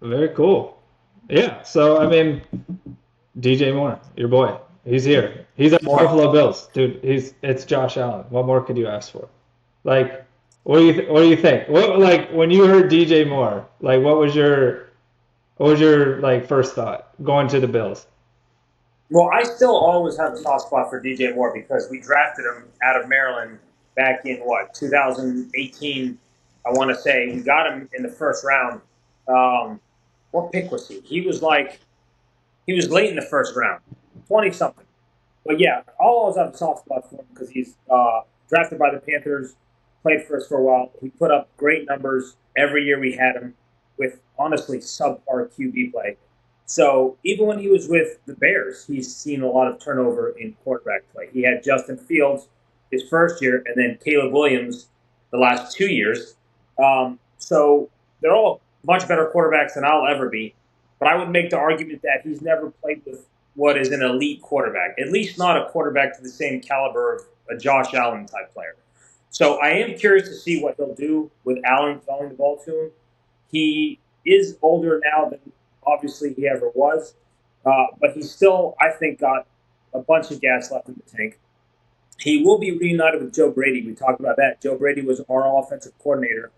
Very cool. Yeah. So I mean, DJ Moore, your boy, he's here. He's at the More. Buffalo Bills, dude. It's Josh Allen. What more could you ask for? Like, what do you think? What like when you heard DJ Moore? Like, what was your like first thought going to the Bills? Well, I still always have a soft spot for DJ Moore because we drafted him out of Maryland back in what 2018. I want to say we got him in the first round. Um, what pick was he? He was late in the first round, 20 something. But yeah, I'll always have a soft spot for him because he's drafted by the Panthers, played for us for a while. He put up great numbers every year we had him with honestly subpar QB play. So even when he was with the Bears, he's seen a lot of turnover in quarterback play. He had Justin Fields his first year, and then Caleb Williams the last 2 years. So they're all much better quarterbacks than I'll ever be. But I would make the argument that he's never played with what is an elite quarterback, at least not a quarterback to the same caliber of a Josh Allen type player. So I am curious to see what he'll do with Allen throwing the ball to him. He is older now than obviously he ever was, but he's still, I think, got a bunch of gas left in the tank. He will be reunited with Joe Brady. We talked about that. Joe Brady was our offensive coordinator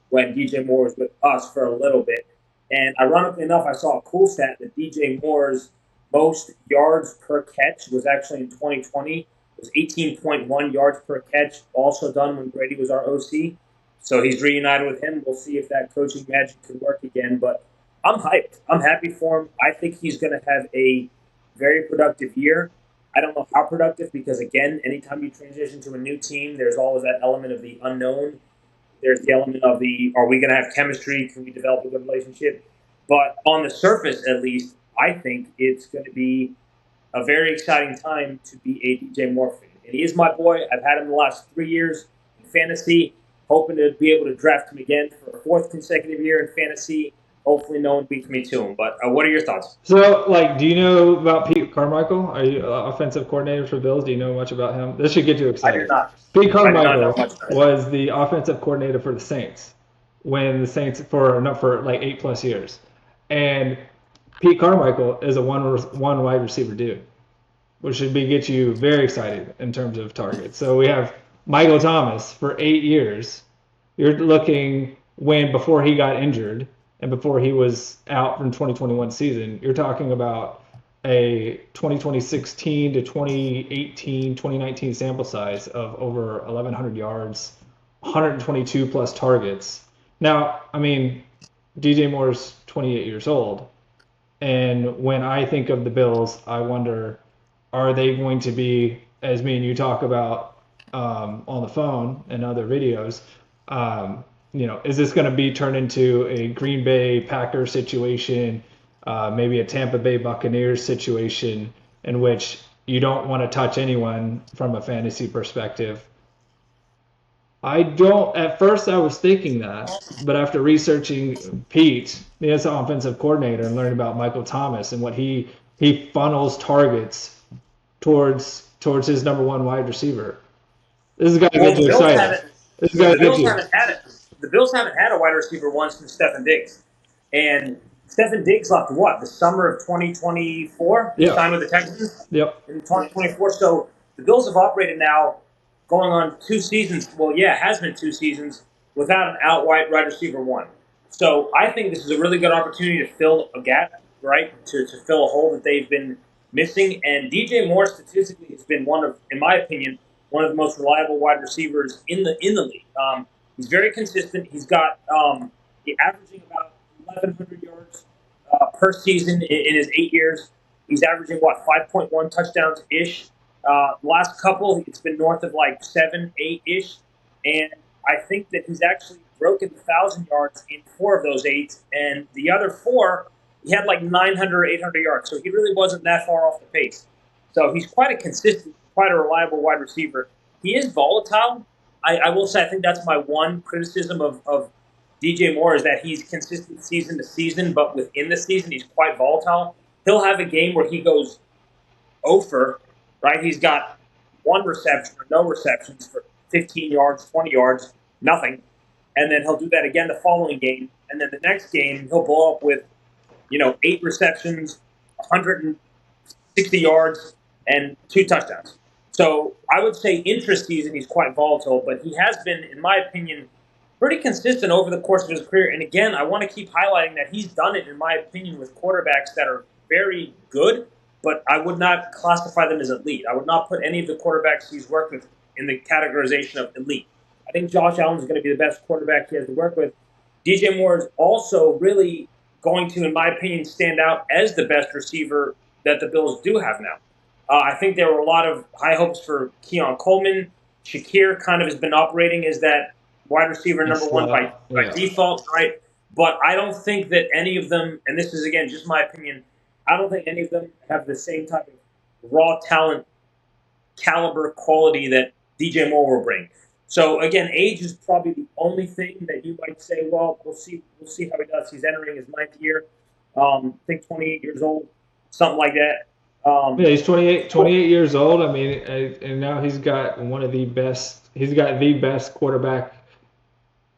when DJ Moore was with us for a little bit. And ironically enough, I saw a cool stat that DJ Moore's most yards per catch was actually in 2020. It was 18.1 yards per catch, also done when Brady was our OC. So he's reunited with him. We'll see if that coaching magic can work again. But I'm hyped. I'm happy for him. I think he's going to have a very productive year. I don't know how productive because, again, anytime you transition to a new team, there's always that element of the unknown. There's the element of the are we going to have chemistry? Can we develop a good relationship? But on the surface, at least, I think it's going to be a very exciting time to be a DJ Moore fan. And he is my boy. I've had him the last 3 years in fantasy, hoping to be able to draft him again for a fourth consecutive year in fantasy. Hopefully, no one beats me to him. But what are your thoughts? So, like, do you know about Pete Carmichael? Are you offensive coordinator for Bills? Do you know much about him? This should get you I do excited. not. Pete I do not know Carmichael much about it. was the offensive coordinator for the Saints when the Saints for not for like 8 plus years, and Pete Carmichael is a one wide receiver dude, which should be get you very excited in terms of targets. So we have Michael Thomas for 8 years. You're looking when before he got injured and before he was out from 2021 season. You're talking about a 2016 to 2018, 2019 sample size of over 1,100 yards, 122 plus targets. Now, I mean, DJ Moore's 28 years old, and when I think of the Bills, I wonder, are they going to be, as me and you talk about on the phone and other videos, is this going to be turned into a Green Bay Packers situation, maybe a Tampa Bay Buccaneers situation, in which you don't want to touch anyone from a fantasy perspective? I don't. At first, I was thinking that, but after researching Pete, as an offensive coordinator, and learning about Michael Thomas and what he funnels targets towards his number one wide receiver, this is got to Well, get the you Bills excited. haven't. This has got to The get Bills you. haven't had it. The Bills haven't had a wide receiver once since Stephen Diggs, and Stephen Diggs left what the summer of 2024. He Yep. signed with the Texans Yep. in 2024. So the Bills have operated now, going on 2 seasons. Well, yeah, it has been 2 seasons without an outright wide receiver one. So I think this is a really good opportunity to fill a gap, right? To fill a hole that they've been missing. And DJ Moore statistically has been one of, in my opinion, one of the most reliable wide receivers in the league. He's very consistent. He's averaging about 1,100 yards per season in his 8 years. He's averaging what 5.1 touchdowns ish. Last couple, it's been north of like 7, 8 ish, and I think that he's actually broken 1,000 yards in 4 of those 8, and the other 4 he had like 900 or 800 yards. So he really wasn't that far off the pace. So he's quite a consistent, quite a reliable wide receiver. He is volatile. I will say I think that's my one criticism of DJ Moore is that he's consistent season to season, but within the season he's quite volatile. He'll have a game where he goes over, right? He's got one reception or no receptions for 15 yards, 20 yards, nothing. and then he'll do that again the following game, and then the next game he'll blow up with 8 receptions, 160 yards, and 2 touchdowns. So I would say intra-season he's quite volatile, but he has been, in my opinion, pretty consistent over the course of his career. And again, I want to keep highlighting that he's done it, in my opinion, with quarterbacks that are very good, but I would not classify them as elite. I would not put any of the quarterbacks he's worked with in the categorization of elite. I think Josh Allen is going to be the best quarterback he has to work with. DJ Moore is also really going to, in my opinion, stand out as the best receiver that the Bills do have now. I think there were a lot of high hopes for Keon Coleman. Shakir kind of has been operating as that wide receiver number one by default, right? But I don't think that any of them, and this is, again, just my opinion, I don't think any of them have the same type of raw talent, caliber, quality that DJ Moore will bring. So again, age is probably the only thing that you might say, well, we'll see how he does. He's entering his 9th year. I think 28 years old, something like that. Yeah, he's 28 years old. I mean, and now he's got the best quarterback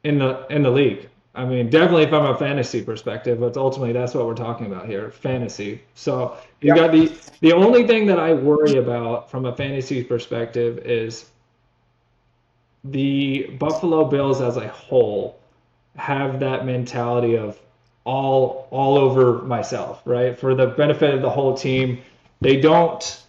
in the league. I mean, definitely from a fantasy perspective, but ultimately that's what we're talking about here, fantasy. So you got the only thing that I worry about from a fantasy perspective is the Buffalo Bills as a whole have that mentality of all over myself, right? For the benefit of the whole team, they don't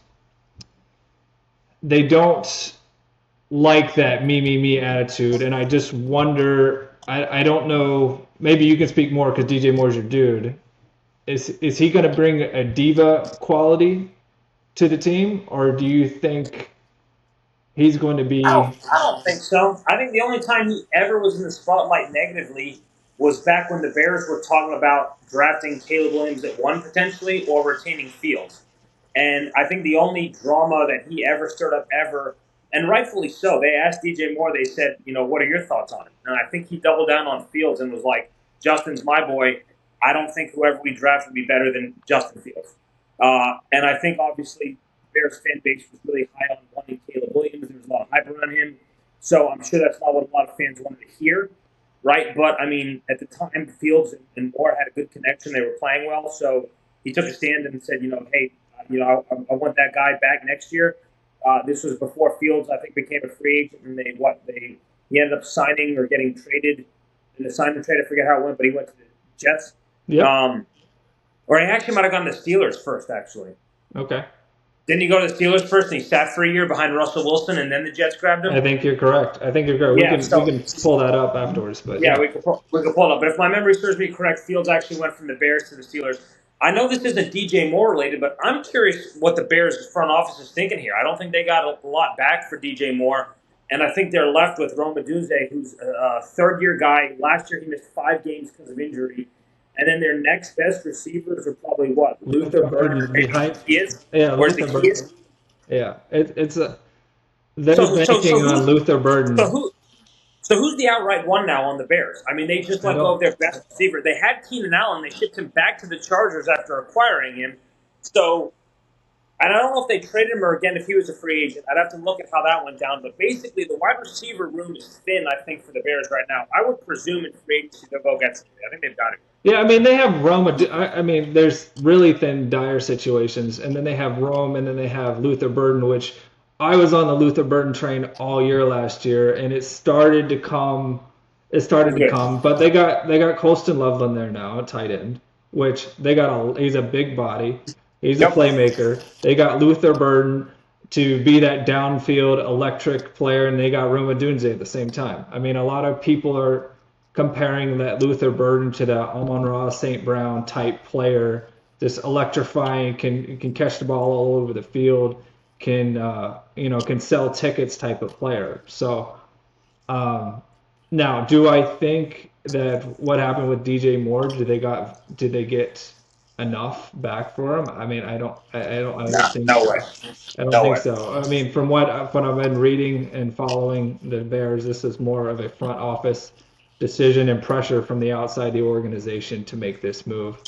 like that me attitude, and I just wonder. I don't know. Maybe you can speak more because DJ Moore's your dude. Is he going to bring a diva quality to the team, or do you think he's going to be? I don't think so. I think the only time he ever was in the spotlight negatively was back when the Bears were talking about drafting Caleb Williams at 1 potentially or retaining Fields. And I think the only drama that he ever stirred up ever, and rightfully so, they asked DJ Moore, they said, what are your thoughts on it? And I think he doubled down on Fields and was like, Justin's my boy. I don't think whoever we draft would be better than Justin Fields. And I think, obviously, Bears fan base was really high on wanting Caleb Williams. There was a lot of hype around him. So I'm sure that's not what a lot of fans wanted to hear, right? But, I mean, at the time, Fields and Moore had a good connection. They were playing well. So he took a stand and said, hey, I want that guy back next year. This was before Fields, I think, became a free agent, and he ended up signing or getting traded in the sign and trade. I forget how it went, but he went to the Jets. Yeah. Or he actually might have gone to the Steelers first, actually. Okay. Didn't he go to the Steelers first, and he sat for a year behind Russell Wilson, and then the Jets grabbed him? I think you're correct. Yeah, we can pull that up afterwards. But we can pull it up. But if my memory serves me correct, Fields actually went from the Bears to the Steelers. I know this isn't DJ Moore related, but I'm curious what the Bears front office is thinking here. I don't think they got a lot back for DJ Moore, and I think they're left with Rome Odunze, who's a third-year guy. Last year he missed 5 games because of injury. And then their next best receivers are probably what? Luther Burden behind kids? Yeah, or the kids? Yeah, they're banking on Luther Burden. So who's the outright one now on the Bears? I mean, they just let go of their best receiver. They had Keenan Allen. They shipped him back to the Chargers after acquiring him. So, and I don't know if they traded him or, again, if he was a free agent. I'd have to look at how that went down. But basically, the wide receiver room is thin, I think, for the Bears right now. I would presume in free agency they'll go get somebody. I think they've got it. Yeah, I mean, they have Rome. I mean, there's really thin, dire situations. And then they have Rome, and then they have Luther Burden, which I was on the Luther Burden train all year last year, and it started to come. But they got Colston Loveland there now at tight end, which he's a big body. He's a playmaker. They got Luther Burden to be that downfield electric player, and they got Rome Odunze at the same time. I mean, a lot of people are comparing that Luther Burden to the Amon-Ra St. Brown type player, this electrifying, can catch the ball all over the field, can sell tickets type of player. So now, do I think that what happened with DJ Moore, did they get enough back for him? I mean, I don't think no way. I don't think so. I mean, from what I've been reading and following the Bears, this is more of a front office decision and pressure from the outside the organization to make this move.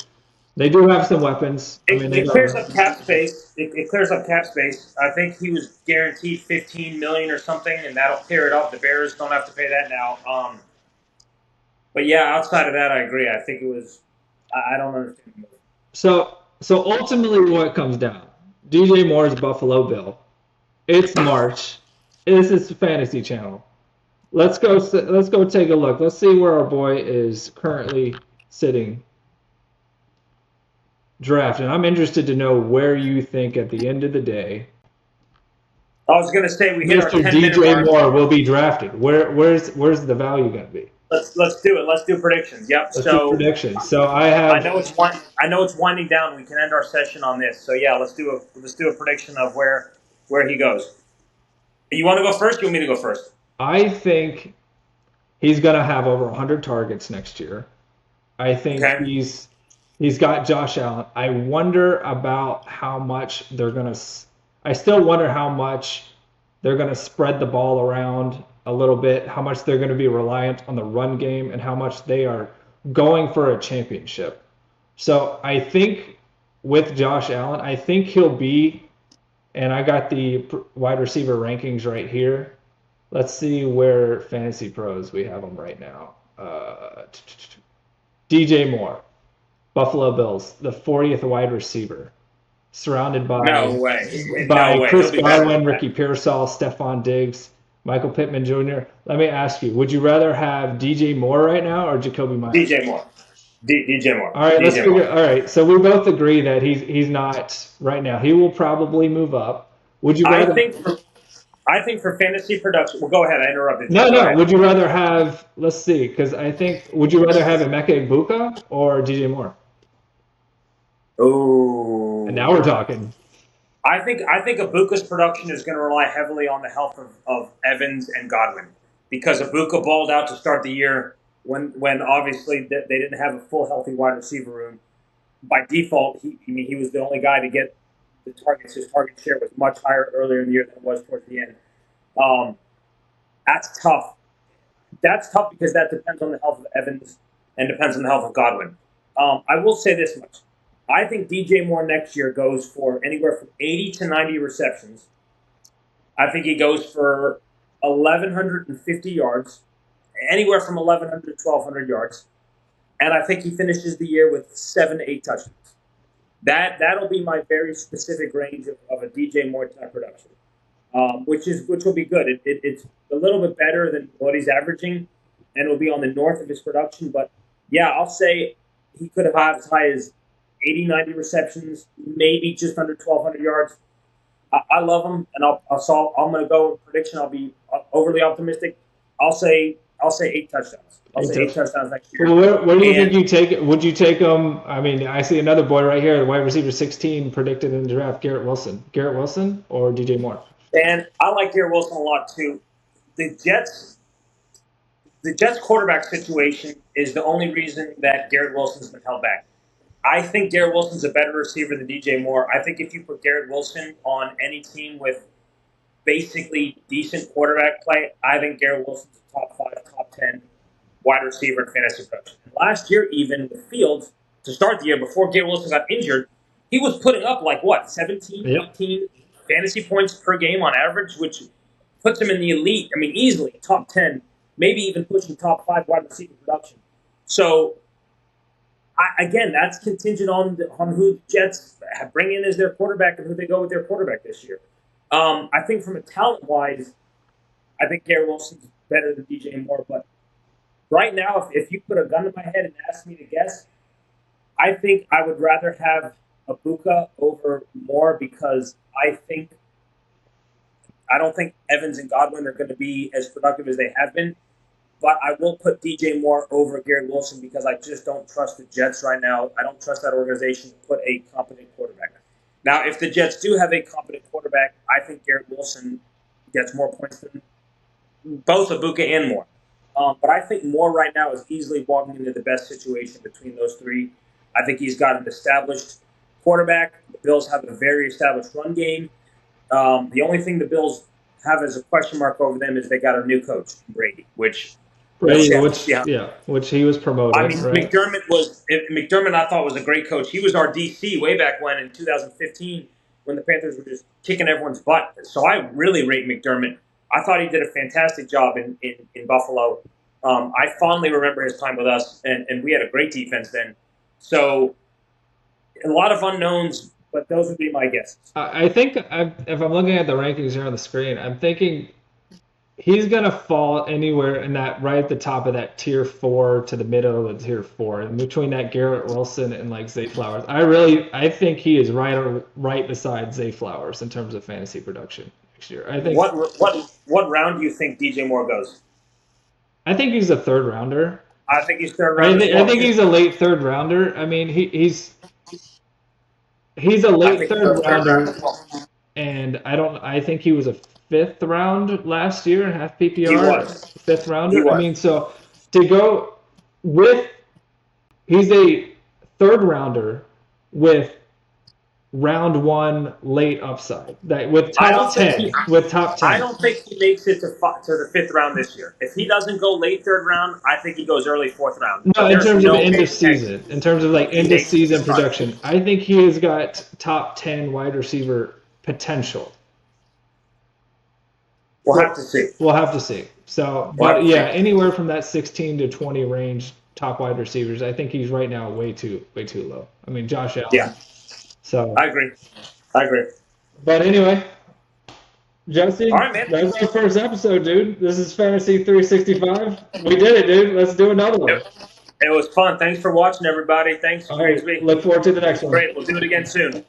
They do have some weapons. It clears up cap space. It clears up cap space. I think he was guaranteed $15 million or something, and that'll clear it up. The Bears don't have to pay that now. But yeah, outside of that, I agree. I think it was. I don't understand. So ultimately, what it comes down, DJ Moore's Buffalo Bill. It's March. This is Fantasy Channel. Let's go take a look. Let's see where our boy is currently sitting draft. And I'm interested to know where you think at the end of the day I was going to say we hit our Mr. 10-minute DJ mark. Moore will be drafted. Where's the value going to be? Let's do it. Let's do predictions. Yep. Let's do So predictions. So I I have know it's winding down. We can end our session on this. So yeah, let's do a prediction of where he goes. You want to go first? You want me to go first? I think he's going to have over 100 targets next year. I think Okay. he's got Josh Allen. I wonder about how much they're going to I still wonder how much they're going to spread the ball around a little bit, how much they're going to be reliant on the run game, and how much they are going for a championship. So I think with Josh Allen, I think he'll be, and I got the wide receiver rankings right here. Let's see where Fantasy Pros we have them right now. DJ Moore, Buffalo Bills, the 40th wide receiver, surrounded No by way. No by way. Chris He'll be better Godwin, than that. Ricky Pearsall, Stephon Diggs, Michael Pittman Jr. Let me ask you, would you rather have DJ Moore right now or Jacoby Myers? DJ Moore. DJ Moore. All right, let's DJ Moore. figure. All right, so we both agree that he's not right now. He will probably move up. Would you I rather? think for I think for fantasy production. Well, go ahead. I interrupted you. No, Go no. ahead. Would you rather have? Let's see, because I think. Would you rather have Emeka Egbuka or DJ Moore? And now Oh. we're talking. I think Ibuka's production is going to rely heavily on the health of Evans and Godwin because Ibuka balled out to start the year when obviously they didn't have a full healthy wide receiver room. By default, he was the only guy to get the targets. His target share was much higher earlier in the year than it was towards the end. Um, that's tough. That's tough because that depends on the health of Evans and depends on the health of Godwin. I will say this much. I think DJ Moore next year goes for anywhere from 80 to 90 receptions. I think he goes for 1,150 yards, anywhere from 1,100 to 1,200 yards. And I think he finishes the year with 7 to 8 touchdowns. That'll be my very specific range of a DJ Moore type production, which will be good. It's a little bit better than what he's averaging, and it'll be on the north of his production. But yeah, I'll say he could have had as high as 80, 90 receptions, maybe just under 1,200 yards. I love him, and I'm going to go with prediction. I'll be overly optimistic. I'll say 8 touchdowns. I'll say eight Touch. touchdowns next Well, year. where do you think And you take it? Would you take him? I mean, I see another boy right here, the wide receiver 16 predicted in the draft, Garrett Wilson. Garrett Wilson or DJ Moore? and I like Garrett Wilson a lot too. The Jets the Jets quarterback situation is the only reason that Garrett Wilson's been held back. I think Garrett Wilson's a better receiver than DJ Moore. I think if you put Garrett Wilson on any team with basically decent quarterback play, I think Garrett Wilson's a top 5, top 10 wide receiver in fantasy production. Last year, even with Fields, to start the year before Garrett Wilson got injured, he was putting up like what, 17, Yep. 18 fantasy points per game on average, which puts him in the elite. I mean, easily top 10, maybe even pushing top 5 wide receiver production. So again, that's contingent on who the Jets bring in as their quarterback and who they go with their quarterback this year. I think from a talent wise, I think Garrett Wilson's better than DJ Moore. But right now, if you put a gun to my head and ask me to guess, I think I would rather have Ibuka over Moore because I don't think Evans and Godwin are going to be as productive as they have been. But I will put DJ Moore over Garrett Wilson because I just don't trust the Jets right now. I don't trust that organization to put a competent quarterback. Now, if the Jets do have a competent quarterback, I think Garrett Wilson gets more points than both Ibuka and Moore. But I think Moore right now is easily walking into the best situation between those three. I think he's got an established quarterback. The Bills have a very established run game. The only thing the Bills have as a question mark over them is they got a new coach, Brady, which we'll Brady, see how. which he was I promoted, mean, right? McDermott. I thought was a great coach. He was our DC way back when in 2015 when the Panthers were just kicking everyone's butt. So I really rate McDermott. I thought he did a fantastic job in Buffalo. I fondly remember his time with us, and we had a great defense then. So a lot of unknowns, but those would be my guesses. I think if I'm looking at the rankings here on the screen, I'm thinking he's gonna fall anywhere in that right at the top of that tier 4 to the middle of tier 4, and between that Garrett Wilson and like Zay Flowers. I think he is right beside Zay Flowers in terms of fantasy production next year. I think What round do you think DJ Moore goes? I think he's a third rounder. I think he's third round. I think he's a late third rounder. I mean, he's a late third rounder, and I think he was a fifth round last year in half PPR. He was. Fifth rounder. I mean, so to go with, he's a third rounder with round 1 late upside. That with top 10. I don't think he makes it to the fifth round this year. If he doesn't go late third round, I think he goes early fourth round. No, in terms of end of season. In terms of like end of season production. I think he has got top 10 wide receiver potential. We'll have to see. We'll have to see. So, but yeah, anywhere from that 16 to 20 range, top wide receivers. I think he's right now way too low. I mean, Josh Allen. Yeah. So I agree. But anyway, Jesse, all right, man. That was our first episode, dude. This is Fantasy 365. We did it, dude. Let's do another one. It was fun. Thanks for watching, everybody. Thanks. All right. Look forward to the next one. Great. We'll do it again soon.